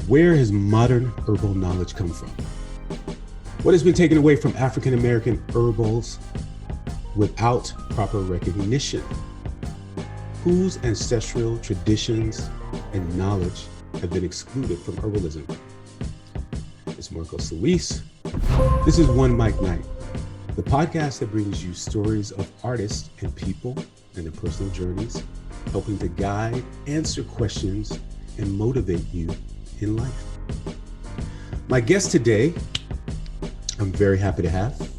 Where has modern herbal knowledge come from? What has been taken away from African American herbals without proper recognition? Whose ancestral traditions and knowledge have been excluded from herbalism? It's Marcos Luis. This is OneMicNite, the podcast that brings you stories of artists and people and their personal journeys, helping to guide, answer questions, and motivate you in life. My guest today, I'm very happy to have.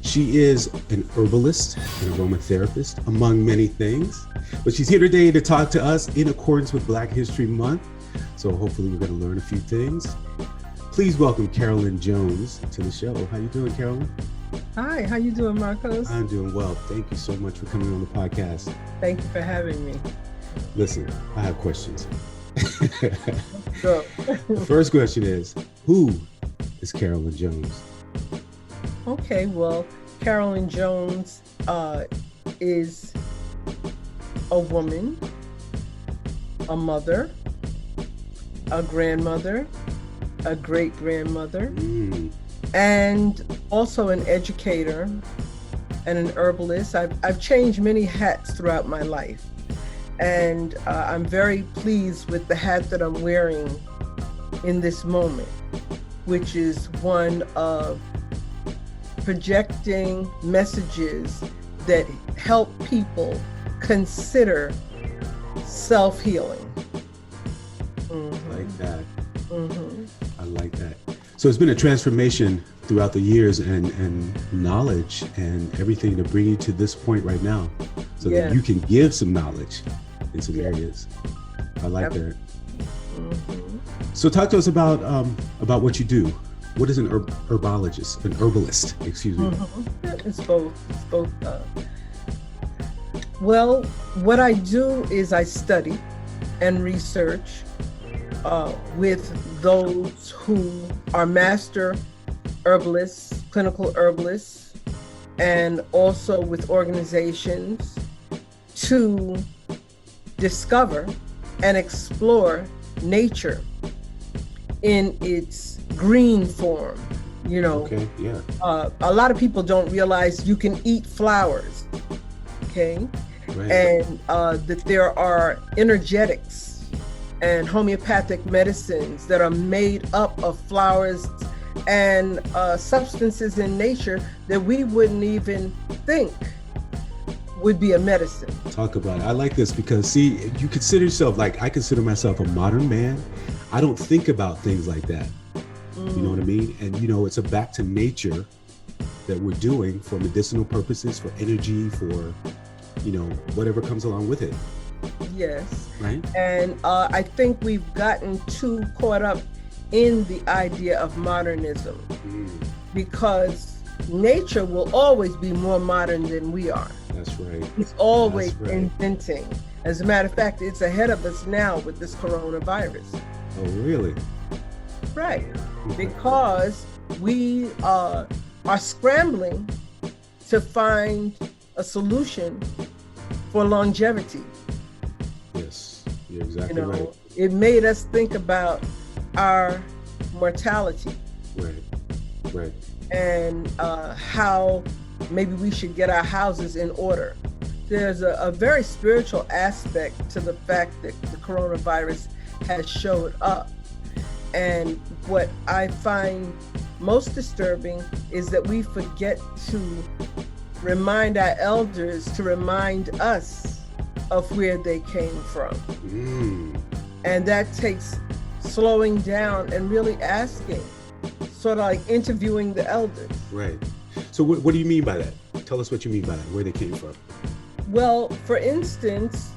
She is an herbalist, an aromatherapist, among many things. But she's here today to talk to us in accordance with Black History Month. So hopefully we're going to learn a few things. Please welcome Carolyn Jones to the show. How you doing, Carolyn? Hi, how you doing, Marcos? I'm doing well. Thank you so much for coming on the podcast. Thank you for having me. Listen, I have questions. Go. The first question is, who is Carolyn Jones? Okay, well, Carolyn Jones is a woman, a mother, a grandmother, a great-grandmother, and also an educator and an herbalist. I've changed many hats throughout my life, and I'm very pleased with the hat that I'm wearing in this moment, which is one of projecting messages that help people consider self-healing. Like that. Mm-hmm. I like that. So it's been a transformation throughout the years and knowledge and everything to bring you to this point right now so that you can give some knowledge in some areas. I like that. Mm-hmm. So talk to us about what you do. What is an herbologist, an herbalist, excuse me? Mm-hmm. It's both. Well, what I do is I study and research with those who are master herbalists, clinical herbalists, and also with organizations to discover and explore nature in its green form. You know, a lot of people don't realize you can eat flowers, okay? Right. And that there are energetics and homeopathic medicines that are made up of flowers and substances in nature that we wouldn't even think would be a medicine. Talk about it. I like this because, see, you consider yourself, like I consider myself a modern man. I don't think about things like that. You know what I mean? And, you know, it's a back to nature that we're doing for medicinal purposes, for energy, for, you know, whatever comes along with it. Yes. Right. And I think we've gotten too caught up in the idea of modernism because nature will always be more modern than we are. That's right. It's always inventing. As a matter of fact, it's ahead of us now with this coronavirus. Oh, really? Right. Because we are scrambling to find a solution for longevity. Yes, you're exactly right. It made us think about our mortality. Right. And how maybe we should get our houses in order. There's a very spiritual aspect to the fact that the coronavirus has showed up. And what I find most disturbing is that we forget to remind our elders to remind us of where they came from. And that takes slowing down and really asking, sort of like interviewing the elders. Right. So what do you mean by that? Tell us what you mean by that, where they came from. Well, for instance,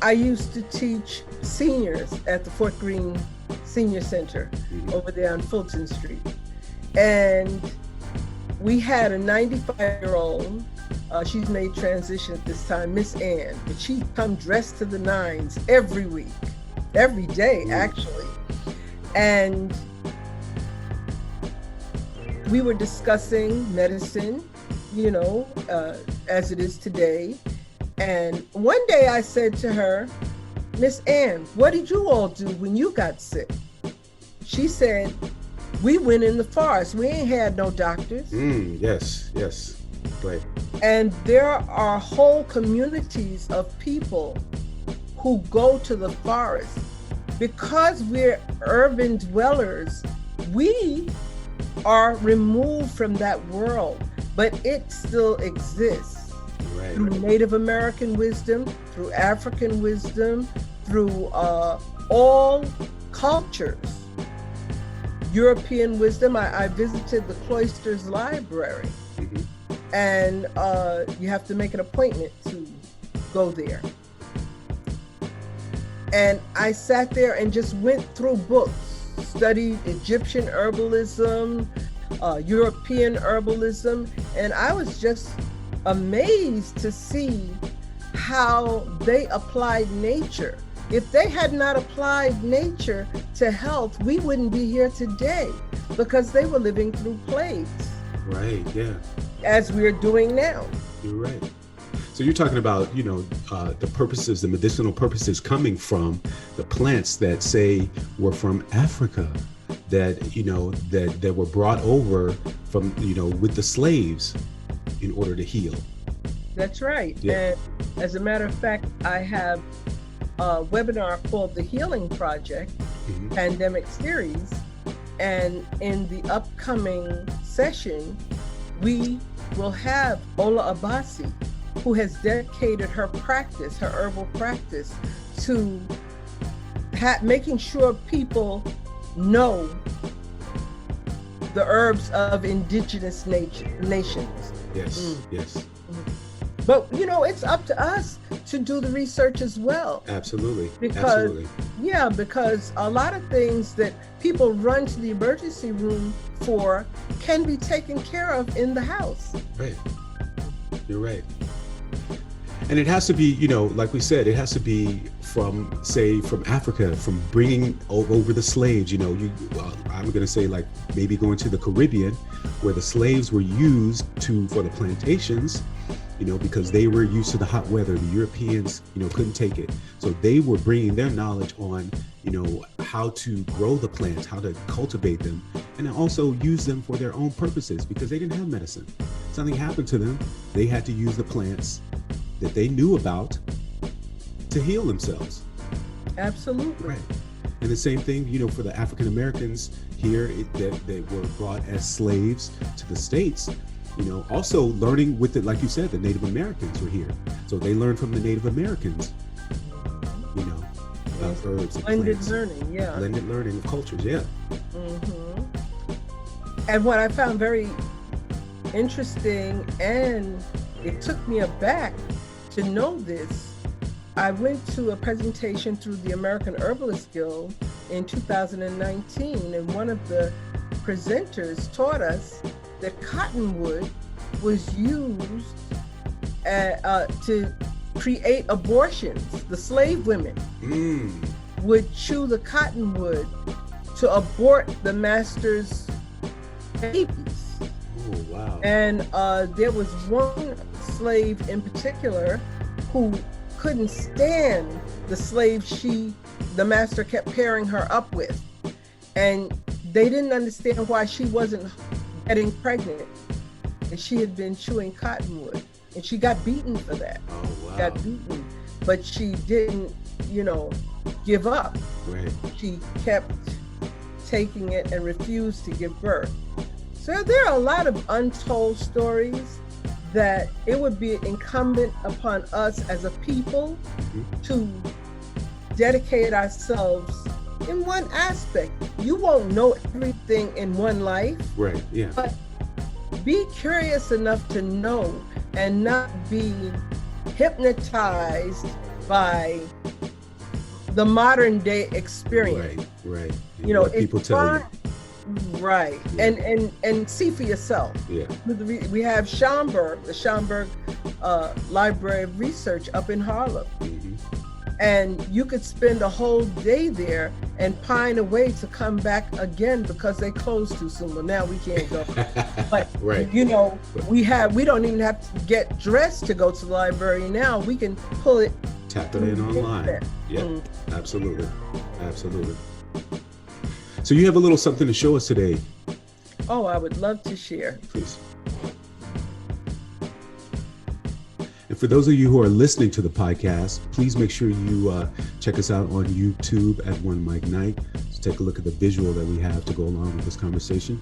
I used to teach seniors at the Fort Greene Senior Center over there on Fulton Street. And we had a 95-year-old, she's made transition at this time, Miss Ann, but she'd come dressed to the nines every week, every day actually. And we were discussing medicine, you know, as it is today. And one day I said to her, Miss Ann, what did you all do when you got sick? she said, we went in the forest. We ain't had no doctors. Yes. Right. And there are whole communities of people who go to the forest. Because we're urban dwellers, we are removed from that world, but it still exists. Right. Through Native American wisdom, through African wisdom, through all cultures. European wisdom. I visited the Cloisters Library, and you have to make an appointment to go there. And I sat there and just went through books, studied Egyptian herbalism, European herbalism, and I was just amazed to see how they applied nature. If they had not applied nature to health, we wouldn't be here today, because they were living through plagues. Right, yeah. As we're doing now. You're right. So you're talking about, the purposes, the medicinal purposes coming from the plants that, say, were from Africa, that, that were brought over from, with the slaves in order to heal. That's right. Yeah. And as a matter of fact, I have a webinar called The Healing Project, Pandemic Series. And in the upcoming session, we will have Ola Abasi, who has dedicated her practice, her herbal practice, to making sure people know the herbs of indigenous nations. Yes, yes. But, it's up to us to do the research as well. Absolutely. Because a lot of things that people run to the emergency room for can be taken care of in the house. Right. You're right. And it has to be, like we said, it has to be from Africa, from bringing over the slaves. I'm going to say, like, maybe going to the Caribbean, where the slaves were used for the plantations, because they were used to the hot weather. The Europeans, couldn't take it. So they were bringing their knowledge on, how to grow the plants, how to cultivate them, and also use them for their own purposes, because they didn't have medicine. Something happened to them. They had to use the plants that they knew about to heal themselves. Absolutely. Right. And the same thing, for the African Americans here that were brought as slaves to the States, also learning with it, like you said, the Native Americans were here. So they learned from the Native Americans, about herbs and blended plants. Learning, yeah. Blended learning of cultures, yeah. And what I found very interesting, and it took me aback to know this, I went to a presentation through the American Herbalist Guild in 2019, and one of the presenters taught us that cottonwood was used to create abortions. The slave women would chew the cottonwood to abort the master's babies. Oh, wow. And there was one slave in particular who couldn't stand the slave the master kept pairing her up with. And they didn't understand why she wasn't getting pregnant. And she had been chewing cottonwood. And she got beaten for that. Oh, wow. Got beaten. But she didn't, give up. Right. She kept taking it and refused to give birth. So there are a lot of untold stories that it would be incumbent upon us as a people to dedicate ourselves in one aspect. You won't know everything in one life. Right, yeah. But be curious enough to know and not be hypnotized by the modern day experience. Right. What people tell you. Right. Yeah. And see for yourself. Yeah. We have Schomburg, the Schomburg Library of Research up in Harlem. And you could spend a whole day there and pine away to come back again because they closed too soon. Well, now we can't go. But right. we don't even have to get dressed to go to the library now. We can pull it. Tap it in online. Yeah, absolutely. So you have a little something to show us today. Oh, I would love to share. Please. And for those of you who are listening to the podcast, please make sure you check us out on YouTube at OneMicNite. So take a look at the visual that we have to go along with this conversation.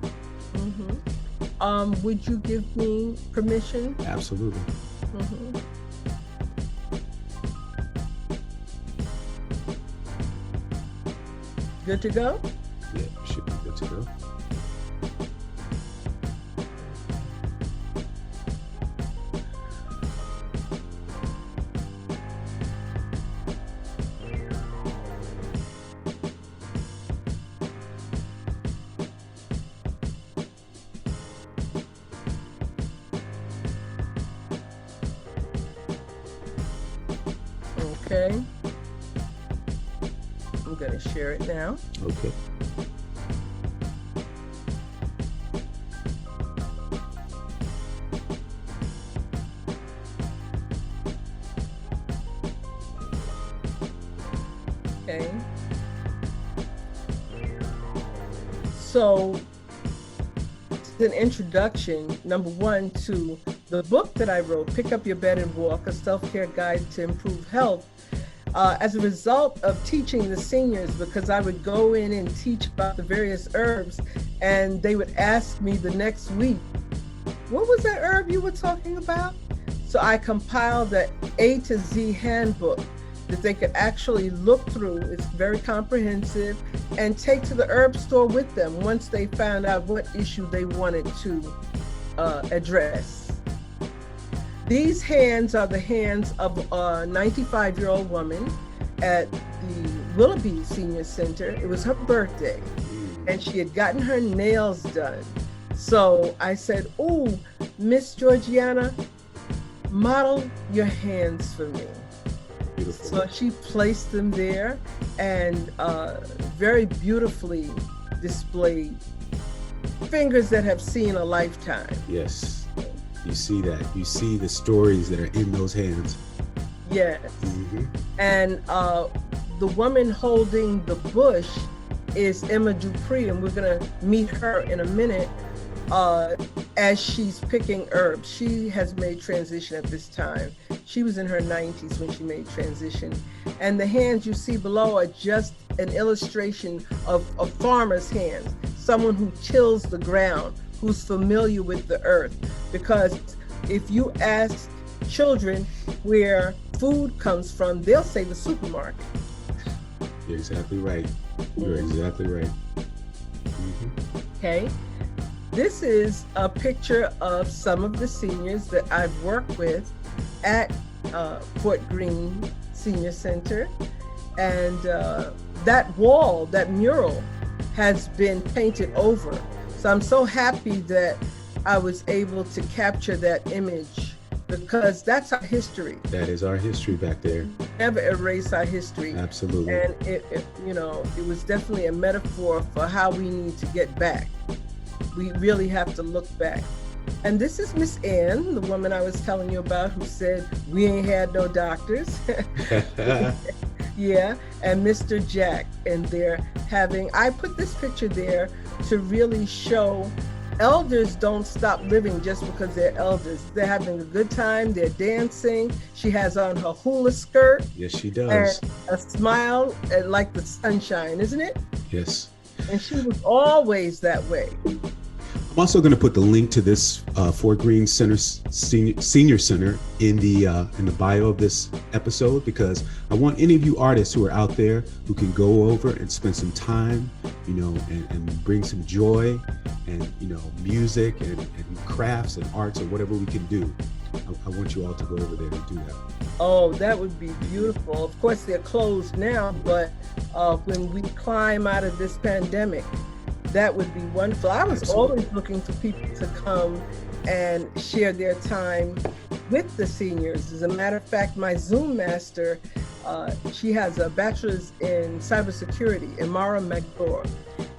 Mm-hmm. Would you give me permission? Absolutely. Mm-hmm. Good to go? Yeah, should be good to go. Okay. I'm going to share it now. Okay. Okay. So, it's an introduction, number one, to the book that I wrote, Pick Up Your Bed and Walk, a self-care guide to improve health. As a result of teaching the seniors, because I would go in and teach about the various herbs, and they would ask me the next week, what was that herb you were talking about? So I compiled that A to Z handbook that they could actually look through. It's very comprehensive, and take to the herb store with them once they found out what issue they wanted to address. These hands are the hands of a 95-year-old woman at the Willoughby Senior Center. It was her birthday, and she had gotten her nails done. So I said, "Oh, Miss Georgiana, model your hands for me." Beautiful. So she placed them there and very beautifully displayed fingers that have seen a lifetime. Yes. You see that. You see the stories that are in those hands. Yes. Mm-hmm. And the woman holding the bush is Emma Dupree, and we're going to meet her in a minute as she's picking herbs. She has made transition at this time. She was in her 90s when she made transition. And the hands you see below are just an illustration of a farmer's hands, someone who tills the ground, who's familiar with the earth. Because if you ask children where food comes from, they'll say the supermarket. You're exactly right. You're exactly right. Mm-hmm. Okay. This is a picture of some of the seniors that I've worked with at Fort Greene Senior Center. And that wall, that mural, has been painted over. So I'm so happy that I was able to capture that image, because that's our history. That is our history back there. Never erase our history. Absolutely. And it was definitely a metaphor for how we need to get back. We really have to look back. And this is Miss Ann, the woman I was telling you about, who said, we ain't had no doctors. Yeah, and Mr. Jack, and I put this picture there to really show elders don't stop living just because they're elders. They're having a good time, they're dancing. She has on her hula skirt. Yes, she does. And a smile like the sunshine, isn't it? Yes. And she was always that way. I'm also going to put the link to this Fort Greene Center Senior Center in the bio of this episode, because I want any of you artists who are out there who can go over and spend some time, and bring some joy and, music and crafts and arts or whatever we can do. I want you all to go over there and do that. Oh, that would be beautiful. Of course, they're closed now, but when we climb out of this pandemic, that would be wonderful. I was always looking for people to come and share their time with the seniors. As a matter of fact, my Zoom master, she has a bachelor's in cybersecurity, Imara Magdor.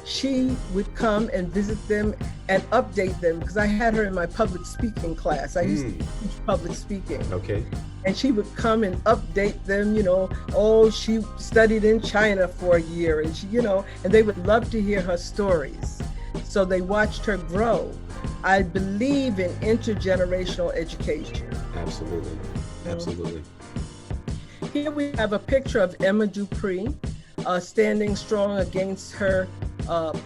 she would come and visit them and update them, because I had her in my public speaking class. I used to teach public speaking. Okay. And she would come and update them, oh, she studied in China for a year, and she, and they would love to hear her stories. So they watched her grow. I believe in intergenerational education. Absolutely. Absolutely. Here we have a picture of Emma Dupree standing strong against her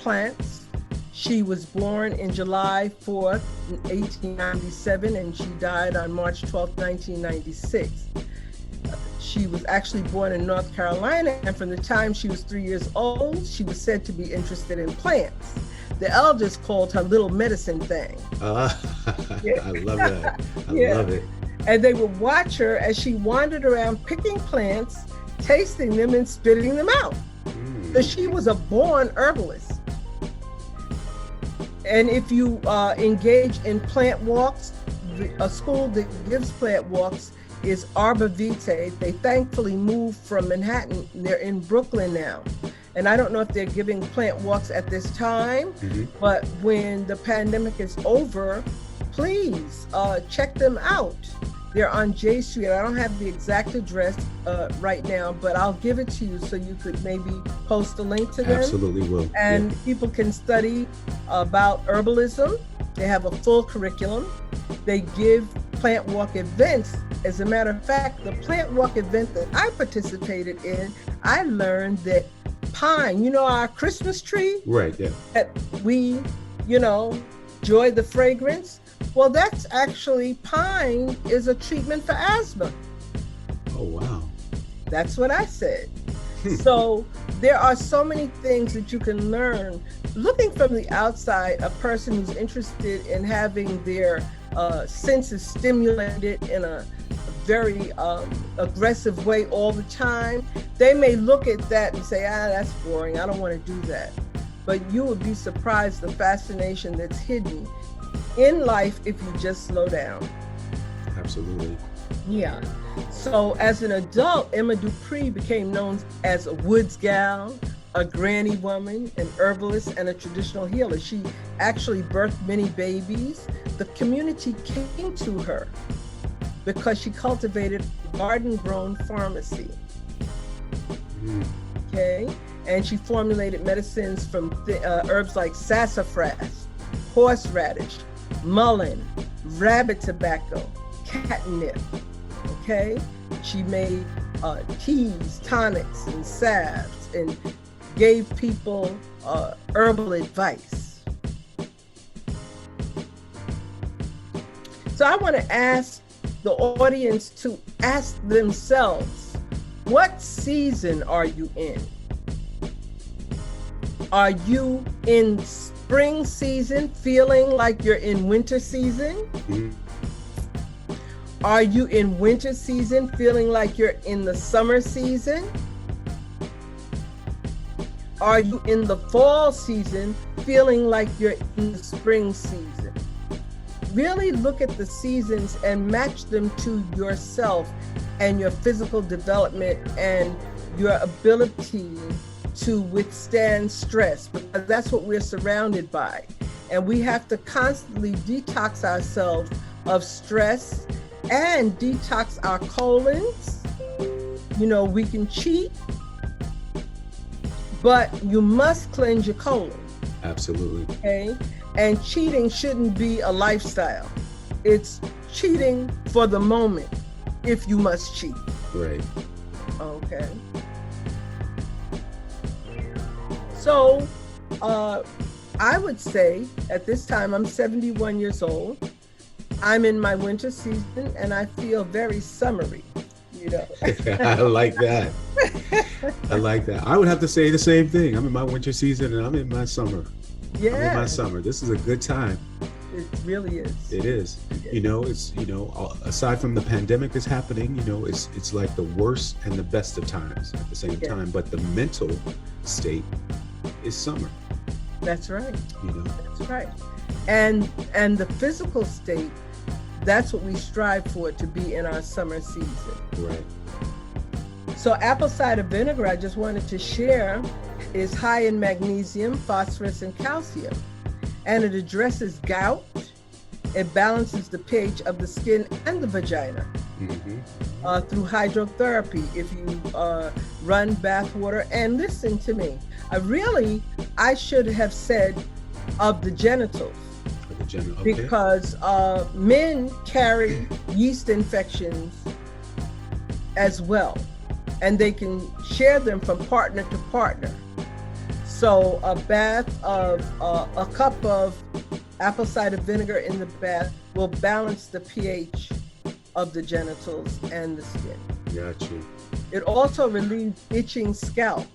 plants. She was born in July 4th, 1897, and she died on March 12th, 1996. She was actually born in North Carolina, and from the time she was 3 years old, she was said to be interested in plants. The elders called her Little Medicine Thing. I love that. I love it. And they would watch her as she wandered around picking plants, tasting them, and spitting them out. So she was a born herbalist. And if you engage in plant walks, a school that gives plant walks is Arbor Vitae. They thankfully moved from Manhattan. They're in Brooklyn now. And I don't know if they're giving plant walks at this time, but when the pandemic is over, please check them out. They're on J Street. I don't have the exact address right now, but I'll give it to you so you could maybe post a link to them. Absolutely will. And people can study about herbalism. They have a full curriculum. They give plant walk events. As a matter of fact, the plant walk event that I participated in, I learned that pine, our Christmas tree? Right, yeah. That we, enjoy the fragrance. Well, that's actually, pine is a treatment for asthma. Oh, wow. That's what I said. So there are so many things that you can learn. Looking from the outside, a person who's interested in having their senses stimulated in a very aggressive way all the time, they may look at that and say, that's boring. I don't want to do that. But you would be surprised the fascination that's hidden in life if you just slow down. Absolutely. Yeah. So as an adult, Emma Dupree became known as a woods gal, a granny woman, an herbalist, and a traditional healer. She actually birthed many babies. The community came to her because she cultivated garden-grown pharmacy. Okay, and she formulated medicines from herbs like sassafras, horseradish, mullein, rabbit tobacco, catnip. Okay, she made teas, tonics, and salves, and gave people herbal advice. So I want to ask the audience to ask themselves, what season are you in? Are you in spring season, feeling like you're in winter season? Are you in winter season, feeling like you're in the summer season? Are you in the fall season, feeling like you're in the spring season? Really look at the seasons and match them to yourself and your physical development and your ability to withstand stress, because that's what we're surrounded by. And we have to constantly detox ourselves of stress and detox our colons. We can cheat, but you must cleanse your colon. Absolutely. Okay? And cheating shouldn't be a lifestyle. It's cheating for the moment, if you must cheat. Right. Okay. So, I would say at this time, I'm 71 years old. I'm in my winter season and I feel very summery, I like that. I like that. I would have to say the same thing. I'm in my winter season and I'm in my summer. Yeah. I'm in my summer. This is a good time. It really is. It is. It's, aside from the pandemic that's happening, it's like the worst and the best of times at the same time. But the mental state is summer. That's right. That's right. And the physical state, that's what we strive for, to be in our summer season. Right. So apple cider vinegar, I just wanted to share, is high in magnesium, phosphorus, and calcium, and it addresses gout. It balances the pH of the skin and the vagina through hydrotherapy. If you run bath water, and listen to me, I should have said of the genitals, because men carry yeast infections as well, and they can share them from partner to partner. So a bath of a cup of apple cider vinegar in the bath will balance the pH of the genitals and the skin. Got you. It also relieves itching scalp.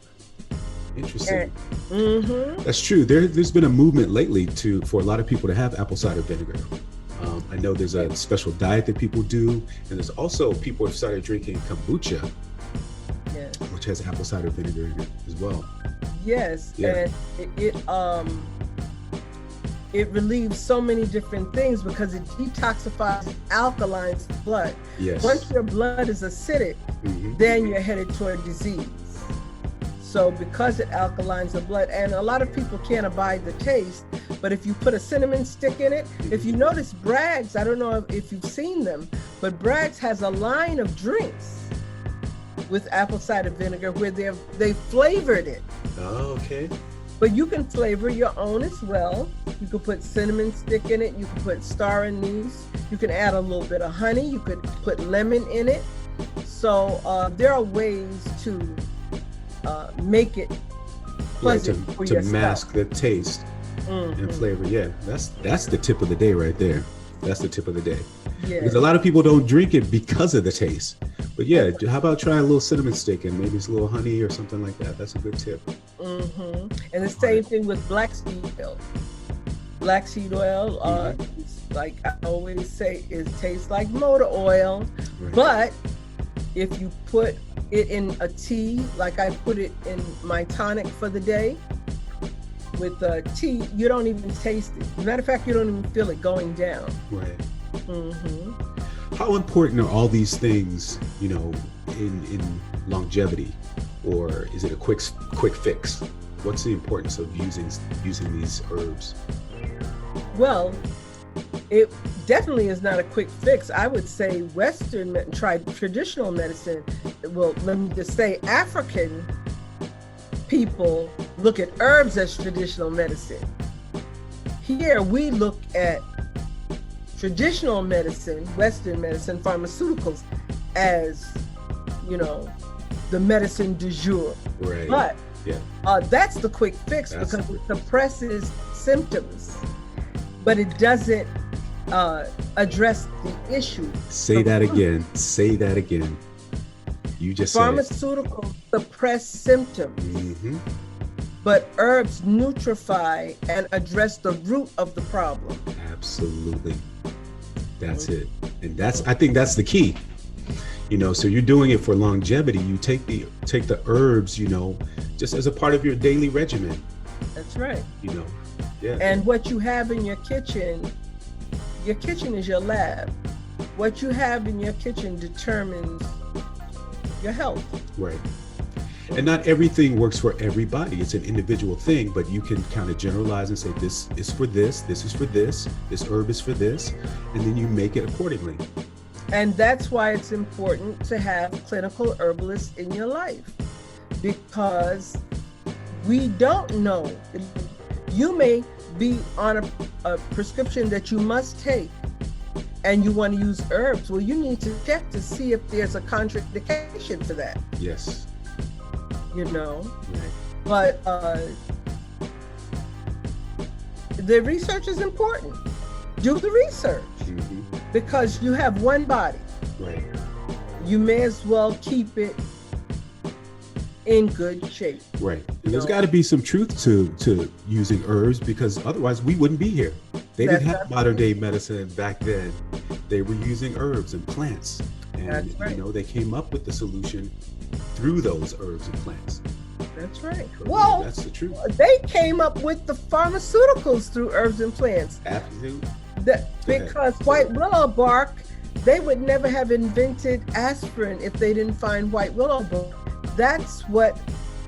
Interesting. That's true. There's been a movement lately for a lot of people to have apple cider vinegar. I know there's a special diet that people do, and there's also people have started drinking kombucha, which has apple cider vinegar in it as well. Yes, and it relieves so many different things because it detoxifies, alkalines the blood. Yes. Once your blood is acidic, then you're headed toward disease. So because it alkalines the blood, and a lot of people can't abide the taste, but if you put a cinnamon stick in it, if you notice Bragg's, I don't know if you've seen them, but Bragg's has a line of drinks with apple cider vinegar where they flavored it. Oh, okay. But you can flavor your own as well. You can put cinnamon stick in it. You can put star anise. You can add a little bit of honey. You could put lemon in it. So there are ways to make it pleasant for your to mask the taste and flavor. Yeah, that's the tip of the day right there. That's the tip of the day. Yeah. Because a lot of people don't drink it because of the taste. But yeah, how about trying a little cinnamon stick and maybe it's a little honey or something like that? That's a good tip. And the same thing with black seed oil. Black seed oil, like I always say, it tastes like motor oil. Right. But if you put it in a tea, like I put it in my tonic for the day, with tea, you don't even taste it. As a matter of fact, you don't even feel it going down. Right. How important are all these things, in longevity, or is it a quick fix? What's the importance of using these herbs? Well, it definitely is not a quick fix. I would say traditional medicine. Well, let me just say African people look at herbs as traditional medicine. Here we look at traditional medicine, Western medicine, pharmaceuticals as, the medicine du jour. Right. But that's the quick fix because it suppresses symptoms, but it doesn't address the issue. Say that again. You just said pharmaceuticals suppress symptoms, but herbs nutrify and address the root of the problem. Absolutely. That's it. And I think that's the key. So you're doing it for longevity. You take the herbs, just as a part of your daily regimen. That's right. Yeah. And what you have in your kitchen is your lab. What you have in your kitchen determines your health. Right. And not everything works for everybody. It's an individual thing, but you can kind of generalize and say, this is for this is for this herb is for this, and then you make it accordingly. And that's why it's important to have clinical herbalists in your life, because we don't know. You may be on a prescription that you must take, and you want to use herbs. Well, you need to check to see if there's a contraindication for that. Yes. Right. But the research is important. Do the research, because you have one body. Right. You may as well keep it in good shape. Right. And there's got to be some truth to using herbs, because otherwise we wouldn't be here. They didn't have modern day medicine back then. They were using herbs and plants. And they came up with the solution through those herbs and plants. That's right. Well, that's the truth. They came up with the pharmaceuticals through herbs and plants. Absolutely. Because white willow bark, they would never have invented aspirin if they didn't find white willow bark. That's what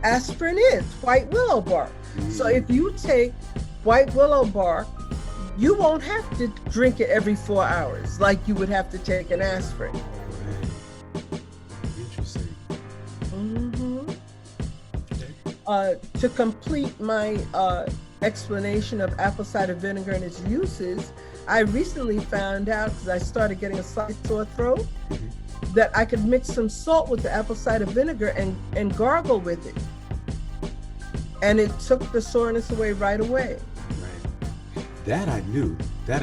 aspirin is white willow bark. So if you take white willow bark, you won't have to drink it every 4 hours like you would have to take an aspirin. Right. Interesting. Okay. To complete my explanation of apple cider vinegar and its uses, I recently found out, because I started getting a slight sore throat, that I could mix some salt with the apple cider vinegar and gargle with it. And it took the soreness away right away. Right. That I knew. That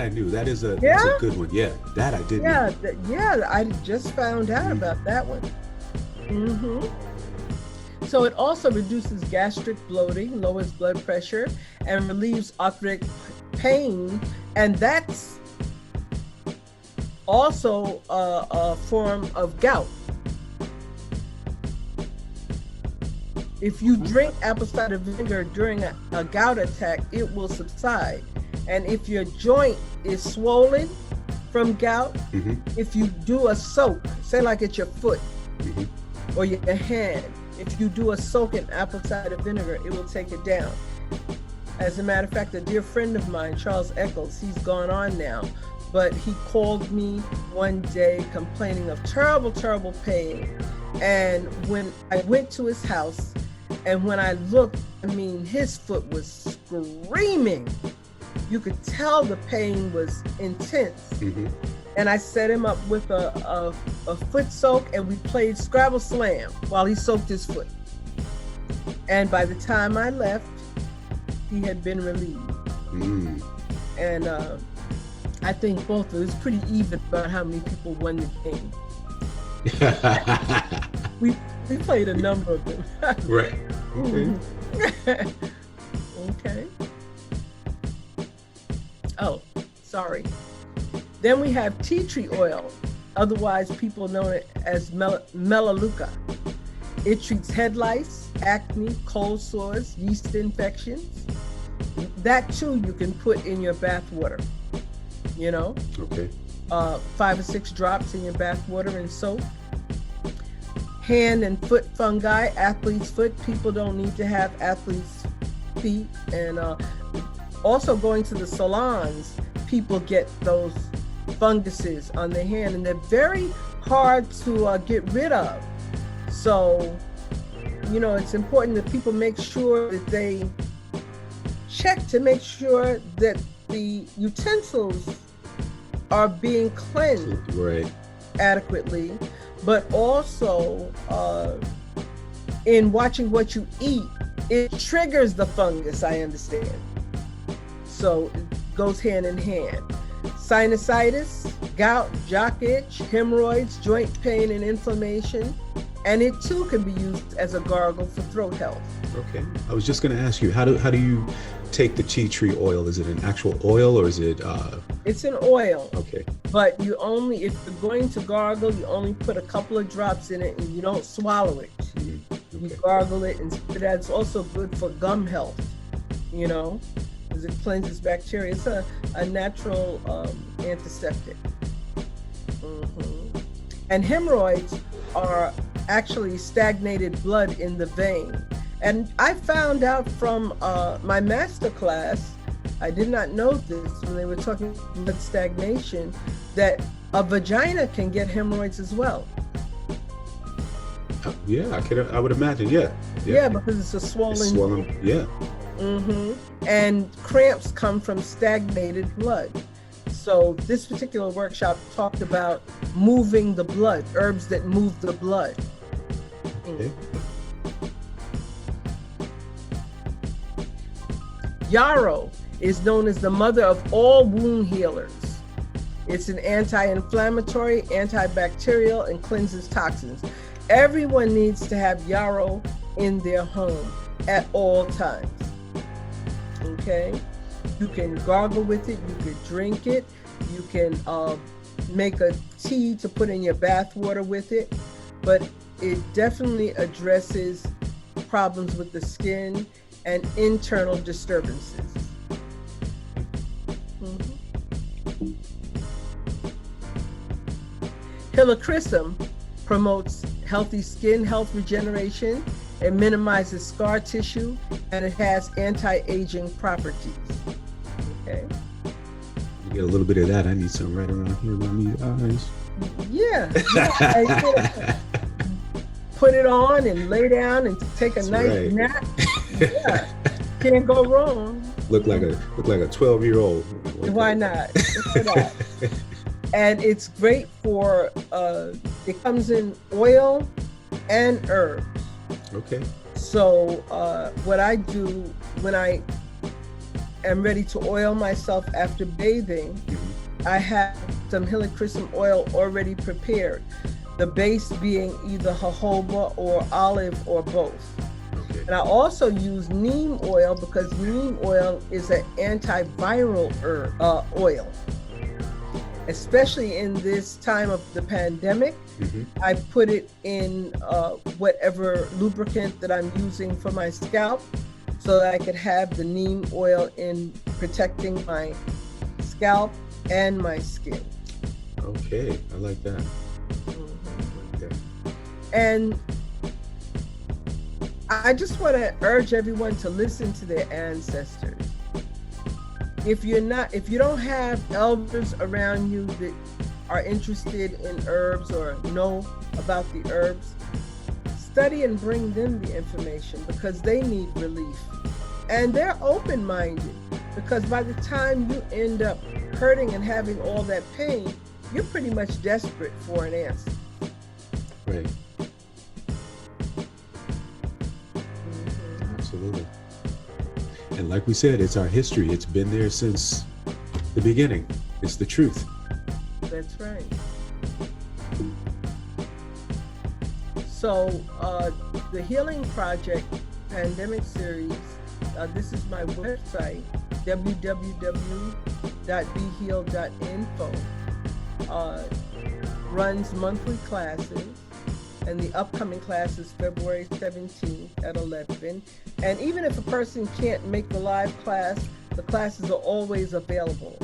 is a, that's a good one. Yeah, that I did know. I just found out about that one. So it also reduces gastric bloating, lowers blood pressure, and relieves arthritic pain. And that's also a form of gout. If you drink apple cider vinegar during a gout attack, it will subside. And if your joint is swollen from gout, if you do a soak, say like it's your foot or your hand, if you do a soak in apple cider vinegar, it will take it down. As a matter of fact, a dear friend of mine, Charles Eccles, he's gone on now, but he called me one day complaining of terrible, terrible pain. And when I went to his house, and when I looked, I mean, his foot was screaming. You could tell the pain was intense. And I set him up with a foot soak, and we played Scrabble Slam while he soaked his foot. And by the time I left, he had been relieved. And I think both, it was pretty even about how many people won the game. We played a number of them. Right. Okay. Oh, sorry. Then we have tea tree oil, otherwise people know it as Melaleuca. It treats head lice, acne, cold sores, yeast infections. That too you can put in your bath water, you know? Okay. 5 or 6 drops in your bath water and soap. Hand and foot fungi, athlete's foot. People don't need to have athlete's feet. And also going to the salons, people get those funguses on their hand, and they're very hard to get rid of. So, you know, it's important that people make sure that they check to make sure that the utensils are being cleansed adequately, but also in watching what you eat, it triggers the fungus, I understand. So it goes hand in hand. Sinusitis, gout, jock itch, hemorrhoids, joint pain and inflammation, and it too can be used as a gargle for throat health. Okay. I was just going to ask you, how do you take the tea tree oil? Is it an actual oil or is it? It's an oil. Okay. But you only, if you're going to gargle, you only put a couple of drops in it and you don't swallow it. Okay. You gargle it, and that's also good for gum health, you know, because it cleanses bacteria. It's a natural antiseptic. And hemorrhoids are actually stagnated blood in the vein. And I found out from my master class, I did not know this when they were talking about stagnation, that a vagina can get hemorrhoids as well. Yeah, I would imagine, yeah. Yeah, because it's a swollen. Yeah. And cramps come from stagnated blood. So this particular workshop talked about moving the blood, herbs that move the blood. Okay. Yarrow is known as the mother of all wound healers. It's an anti-inflammatory, antibacterial, and cleanses toxins. Everyone needs to have yarrow in their home at all times. Okay? You can gargle with it, you can drink it, you can make a tea to put in your bath water with it, but it definitely addresses problems with the skin and internal disturbances. Helichrysum promotes healthy skin health regeneration It minimizes scar tissue, and it has anti-aging properties. Okay. You get a little bit of that. I need some right around here around these eyes. Yeah. Put it on and lay down and take a nice nap. Yeah. Can't go wrong. Look like a 12-year-old. Why not? And it's great for it comes in oil and herbs. Okay. So what I do when I am ready to oil myself after bathing, I have some helichrysum oil already prepared. The base being either jojoba or olive or both. Okay. And I also use neem oil because neem oil is an antiviral oil. Especially in this time of the pandemic, I put it in whatever lubricant that I'm using for my scalp so that I could have the neem oil in protecting my scalp and my skin. Okay, I like that. And I just want to urge everyone to listen to their ancestors. If you don't have elders around you that are interested in herbs or know about the herbs, study and bring them the information because they need relief. And they're open-minded because by the time you end up hurting and having all that pain, you're pretty much desperate for an answer. Right. Absolutely. And like we said, it's our history. It's been there since the beginning. It's the truth. That's right. So the Healing Project Pandemic Series, this is my website, www.behealed.info, runs monthly classes. And the upcoming class is February 17th at 11. And even if a person can't make the live class, the classes are always available.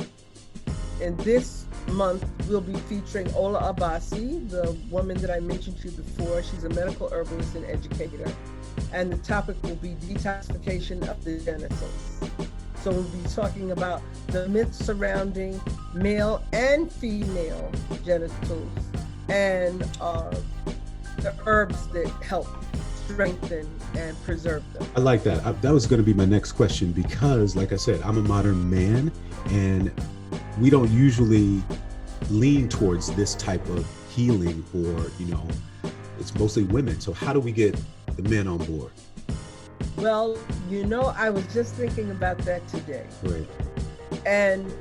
And this month, we'll be featuring Ola Abasi, the woman that I mentioned to you before. She's a medical herbalist and educator. And the topic will be detoxification of the genitals. So we'll be talking about the myths surrounding male and female genitals and the herbs that help strengthen and preserve them. I like that. That was going to be my next question because, like I said, I'm a modern man and we don't usually lean towards this type of healing or, it's mostly women. So how do we get the men on board? Well, I was just thinking about that today. Right. And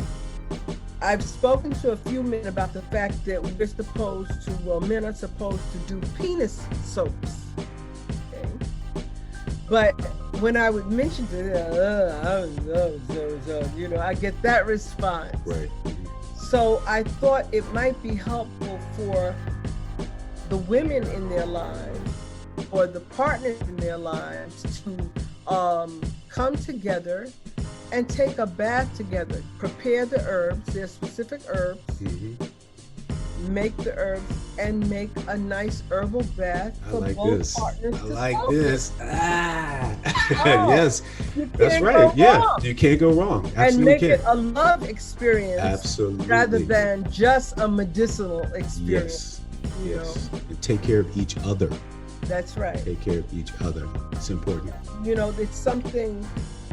I've spoken to a few men about the fact that men are supposed to do penis soaps. Okay? But when I would mention to them, I get that response. Right. So I thought it might be helpful for the women in their lives or the partners in their lives to come together and take a bath together, prepare the herbs, their specific herbs, make the herbs, and make a nice herbal bath for both partners. I like this. Yes, that's right. Yeah, you can't go wrong. Absolutely and make can't. it a love experience. Absolutely. Rather than just a medicinal experience. Yes. And take care of each other. That's right. Take care of each other. It's important. It's something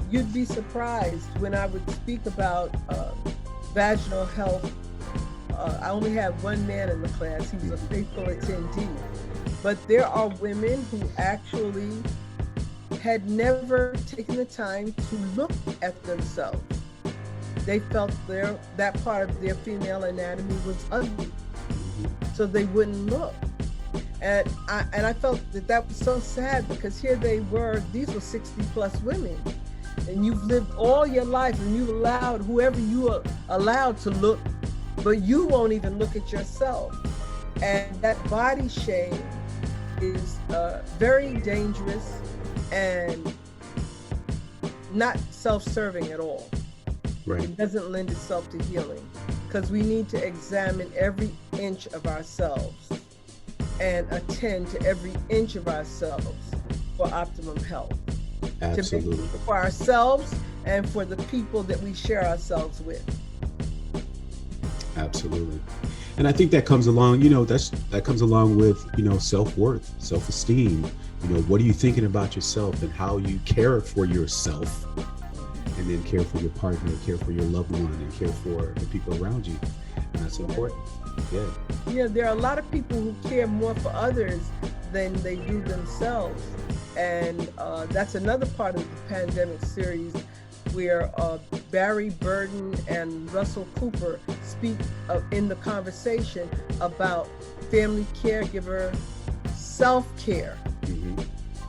you'd be surprised when I would speak about vaginal health. I only have one man in the class. He was a faithful attendee. But there are women who actually had never taken the time to look at themselves. They felt that part of their female anatomy was ugly, so they wouldn't look. And I felt that was so sad because here they were, these were 60 plus women. And you've lived all your life and you allowed whoever you are allowed to look, but you won't even look at yourself. And that body shame is very dangerous and not self-serving at all. Right. It doesn't lend itself to healing because we need to examine every inch of ourselves and attend to every inch of ourselves for optimum health. Absolutely. For ourselves and for the people that we share ourselves with. Absolutely. And I think that comes along, that comes along with, self-worth, self-esteem. What are you thinking about yourself and how you care for yourself, and then care for your partner, care for your loved one, and care for the people around you. And that's important. Yeah. Yeah, there are a lot of people who care more for others than they do themselves. And that's another part of the pandemic series where Barry Burden and Russell Cooper speak in the conversation about family caregiver self-care. Mm-hmm.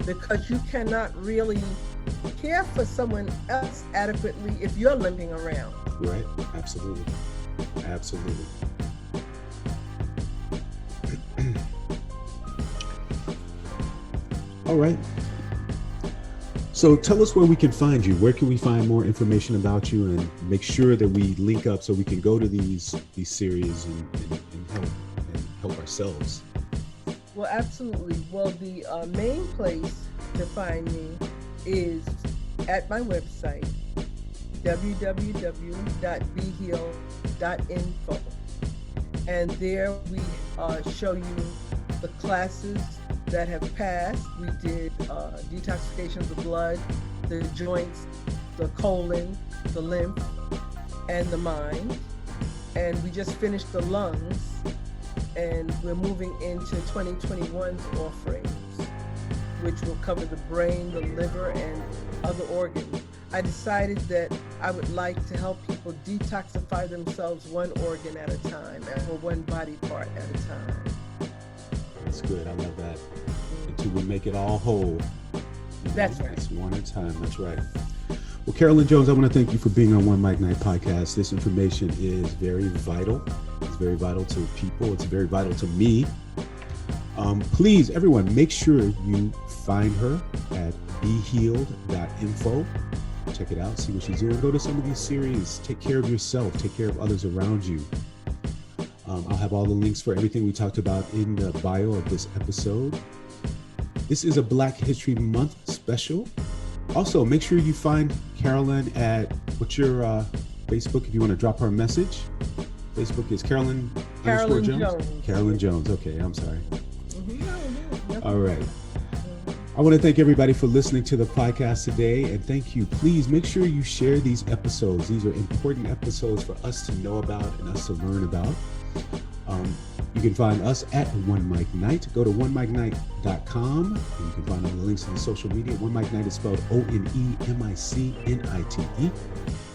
Because you cannot really care for someone else adequately if you're limping around. Right, absolutely. Absolutely. All right. So tell us where we can find you. Where can we find more information about you, and make sure that we link up so we can go to these series and help ourselves? Well, absolutely. Well, the main place to find me is at my website, www.behealed.info. And there we show you the classes that have passed. We did detoxification of the blood, the joints, the colon, the lymph, and the mind. And we just finished the lungs, and we're moving into 2021's offerings, which will cover the brain, the liver, and other organs. I decided that I would like to help people detoxify themselves one organ at a time, or one body part at a time. That's good. I love that. Until we make it all whole. That's right. It's one at a time. That's right. Well, Carolyn Jones, I want to thank you for being on OneMicNite Podcast. This information is very vital. It's very vital to people. It's very vital to me. Please, everyone, make sure you find her at behealed.info. Check it out. See what she's doing. Go to some of these series. Take care of yourself. Take care of others around you. I'll have all the links for everything we talked about in the bio of this episode. This is a Black History Month special. Also, make sure you find Carolyn at, what's your Facebook if you want to drop her a message? Facebook is Carolyn Jones. Carolyn Jones. Okay, I'm sorry. Mm-hmm. All right. I want to thank everybody for listening to the podcast today, and thank you. Please make sure you share these episodes. These are important episodes for us to know about and us to learn about. You can find us at OneMicNite. Go to OneMicNite.com, and you can find all the links to the social media. OneMicNite is spelled OneMicNite.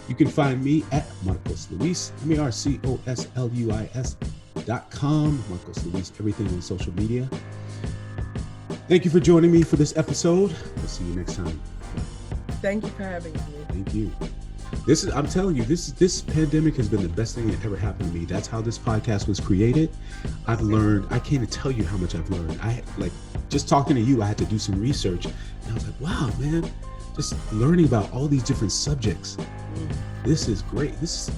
You can find me at MarcosLuis, MarcosLuis.com. Marcos Luis, everything on social media. Thank you for joining me for this episode. We'll see you next time. Thank you for having me. Thank you. I'm telling you, this pandemic has been the best thing that ever happened to me. That's how this podcast was created. I've learned, I can't tell you how much I've learned. Just talking to you, I had to do some research, and I was like, wow, man, just learning about all these different subjects. This is great. That's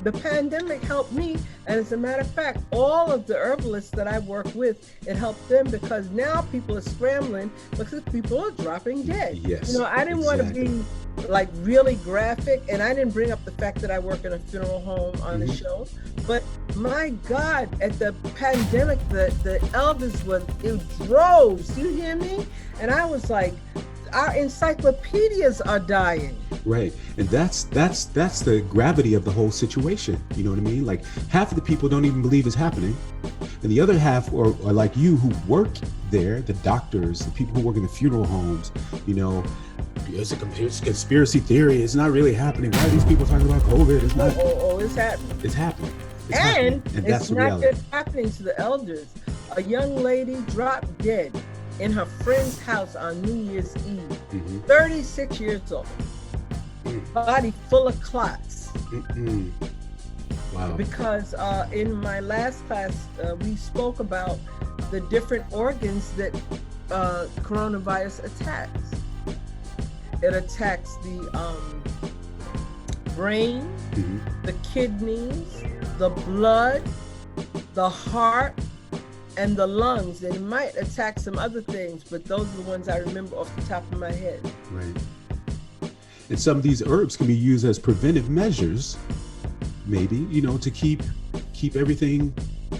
the pandemic helped me, and as a matter of fact, all of the herbalists that I work with, it helped them, because now people are scrambling because people are dropping dead. Yes, I didn't want to be like really graphic, and I didn't bring up the fact that I work in a funeral home on the show, but my God, at the pandemic, the elders were in droves. You hear me? And I was like, our encyclopedias are dying. Right. And that's the gravity of the whole situation. You know what I mean? Like, half of the people don't even believe it's happening. And the other half are like you, who work there, the doctors, the people who work in the funeral homes, it's a conspiracy theory. It's not really happening. Why are these people talking about COVID? It's not. It's happening. It's happening. And that's it's the not reality. just happening to the elders. A young lady dropped dead in her friend's house on New Year's Eve. Mm-hmm. 36 years old. Body full of clots. Mm-mm. Wow. Because in my last class, we spoke about the different organs that coronavirus attacks. It attacks the brain, the kidneys, the blood, the heart, and the lungs. They might attack some other things, but those are the ones I remember off the top of my head. Right. And some of these herbs can be used as preventive measures, maybe, you know, to keep everything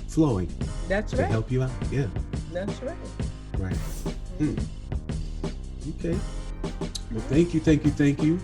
flowing. That's to right. help you out. Yeah. That's right. Right. Okay. Well, thank you